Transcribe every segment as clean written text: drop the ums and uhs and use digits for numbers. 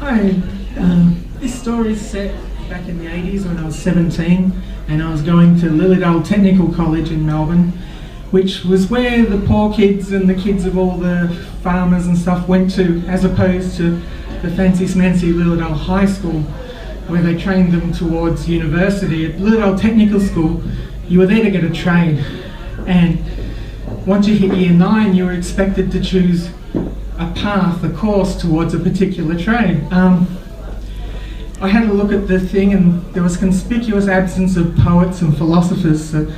Hi, this story is set back in the 80s when I was 17 and I was going to Lilydale Technical College in Melbourne, which was where the poor kids and the kids of all the farmers and stuff went to, as opposed to the fancy smancy Lilydale High School, where they trained them towards university. At Lilydale Technical School, you were there to get a trade, and once you hit year 9, you were expected to choose a path, a course towards a particular trade. I had a look at the thing and there was conspicuous absence of poets and philosophers, so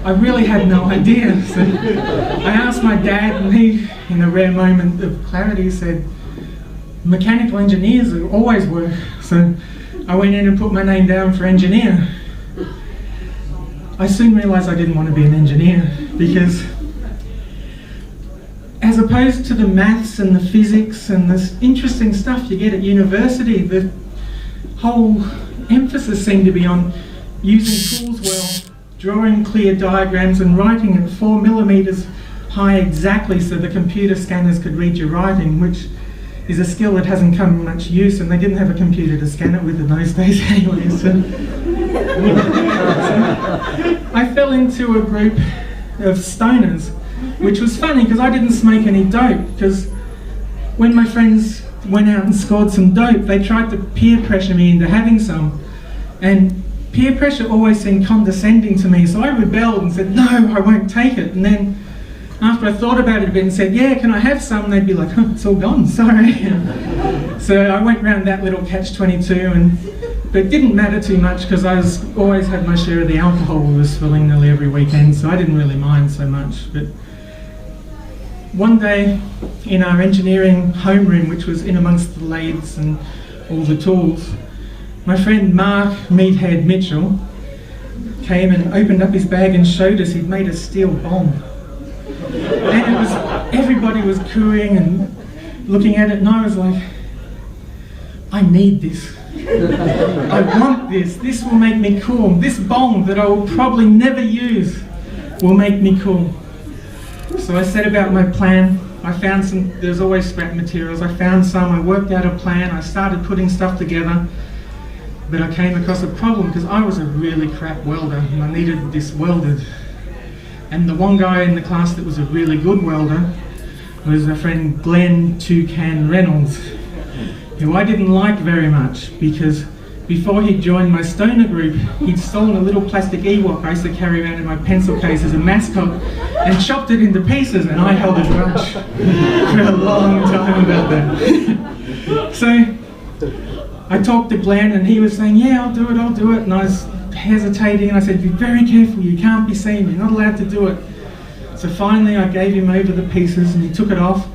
I really had no idea. So I asked my dad, and he, in a rare moment of clarity, said, mechanical engineers always were. So I went in and put my name down for engineer. I soon realised I didn't want to be an engineer, because as opposed to the maths and the physics and this interesting stuff you get at university, the whole emphasis seemed to be on using tools well, drawing clear diagrams and writing at 4 millimeters high exactly so the computer scanners could read your writing, which is a skill that hasn't come much use, and they didn't have a computer to scan it with in those days anyway. So I fell into a group of stoners, which was funny because I didn't smoke any dope, because when my friends went out and scored some dope, they tried to peer pressure me into having some, and peer pressure always seemed condescending to me, so I rebelled and said, no, I won't take it. And then after I thought about it a bit and said, yeah, can I have some? And they'd be like, oh, it's all gone, sorry. So I went round that little catch-22, but it didn't matter too much because I always had my share of the alcohol we were spilling nearly every weekend, so I didn't really mind so much. But one day in our engineering homeroom, which was in amongst the lathes and all the tools, my friend Mark Meathead Mitchell came and opened up his bag and showed us he'd made a steel bomb. And everybody was cooing and looking at it, and I was like, I need this. I want this. This will make me cool. This bomb that I will probably never use will make me cool. So I set about my plan. I found some, there's always scrap materials. I found some, I worked out a plan, I started putting stuff together, but I came across a problem because I was a really crap welder and I needed this welded. And the one guy in the class that was a really good welder was a friend Glenn Toucan Reynolds, who I didn't like very much because before he joined my stoner group, he'd stolen a little plastic Ewok I used to carry around in my pencil case as a mascot and chopped it into pieces, and I held a grudge for a long time about that. So I talked to Glenn and he was saying, yeah, I'll do it, and I was hesitating, and I said, be very careful, you can't be seen, you're not allowed to do it. So finally I gave him over the pieces and he took it off.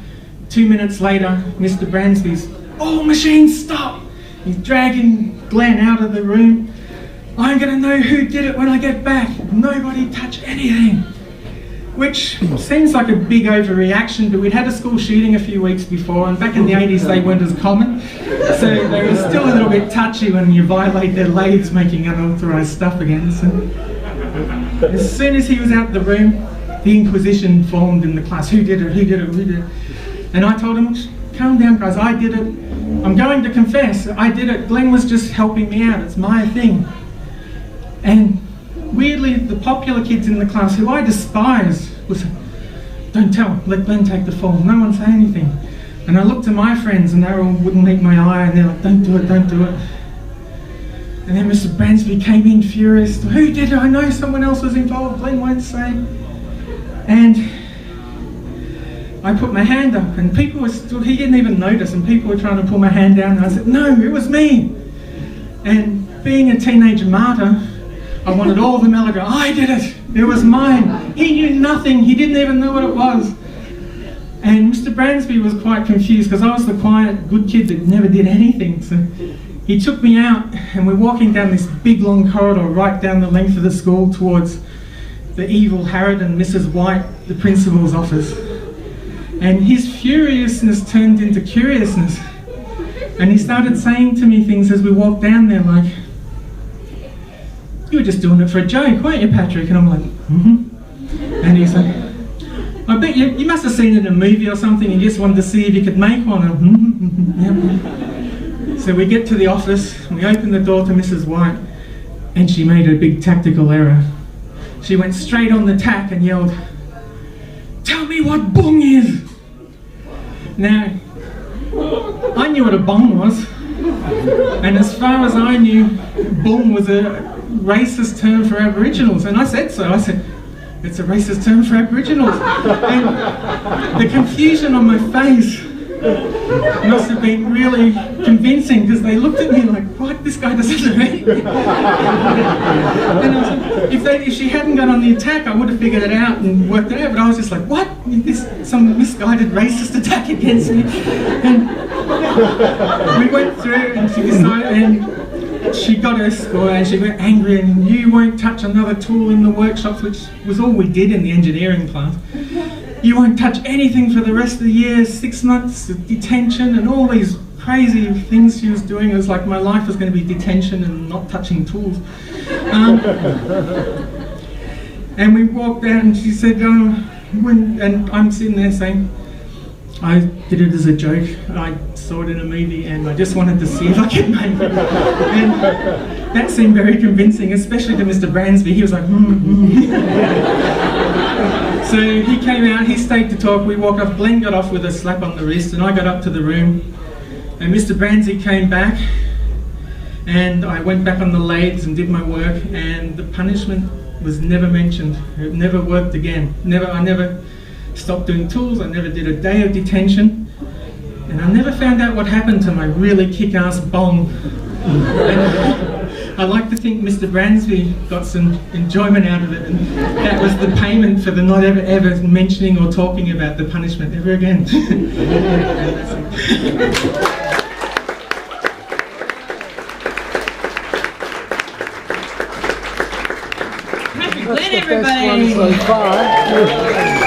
2 minutes later, Mr. Bransby's, all machines stop! He's dragging Glenn out of the room. I'm going to know who did it when I get back. Nobody touch anything. Which seems like a big overreaction, but we'd had a school shooting a few weeks before, and back in the 80s they weren't as common. So they were still a little bit touchy when you violate their lathes making unauthorised stuff again. So as soon as he was out the room, the Inquisition formed in the class. Who did it? Who did it? Who did it? And I told him, calm down guys, I did it. I'm going to confess, I did it. Glenn was just helping me out, it's my thing. And weirdly, the popular kids in the class, who I despised, was, don't tell, let Glenn take the fall, no one say anything. And I looked to my friends and they all wouldn't meet my eye, and they're like, don't do it, don't do it. And then Mr. Bransby came in furious, who did it? I know someone else was involved, Glenn won't say. And I put my hand up and people were still, he didn't even notice, and people were trying to pull my hand down, and I said, no, it was me. And being a teenage martyr, I wanted all the melodrama. I did it was mine. He knew nothing, he didn't even know what it was. And Mr. Bransby was quite confused because I was the quiet, good kid that never did anything. So he took me out and we're walking down this big long corridor right down the length of the school towards the evil Harrod and Mrs. White, the principal's office. And his furiousness turned into curiousness. And he started saying to me things as we walked down there like, you were just doing it for a joke, weren't you, Patrick? And I'm like, mm-hmm. And he's like, I bet you must have seen it in a movie or something and you just wanted to see if you could make one. And, So we get to the office, and we open the door to Mrs. White, and she made a big tactical error. She went straight on the tack and yelled, "Tell me what bong is!" Now, I knew what a bong was, and as far as I knew, bong was a racist term for Aboriginals, and I said so. I said, "It's a racist term for Aboriginals." And the confusion on my face must have been really convincing, because they looked at me like, "What? This guy doesn't know anything." And I was like, if she hadn't got on the attack, I would have figured it out and worked it out. But I was just like, "What? This some misguided racist attack against me?" And we went through, and she decided, and she got her score, and she went angry, and "You won't touch another tool in the workshops," which was all we did in the engineering class. "You won't touch anything for the rest of the year," 6 months of detention, and all these crazy things she was doing. It was like my life was going to be detention and not touching tools. And we walked out, and she said, and I'm sitting there saying, "I did it as a joke. I saw it in a movie, and I just wanted to see if I could make it." And that seemed very convincing, especially to Mr. Bransby. He was like, So he came out, he stayed to talk, we walked off. Glenn got off with a slap on the wrist, and I got up to the room, and Mr. Bransby came back, and I went back on the lathes and did my work, and the punishment was never mentioned. It never worked again. I never stopped doing tools, I never did a day of detention, and I never found out what happened to my really kick-ass bong. And I like to think Mr. Bransby got some enjoyment out of it, and that was the payment for the not ever mentioning or talking about the punishment ever again. Happy Glen, everybody! Best one so far.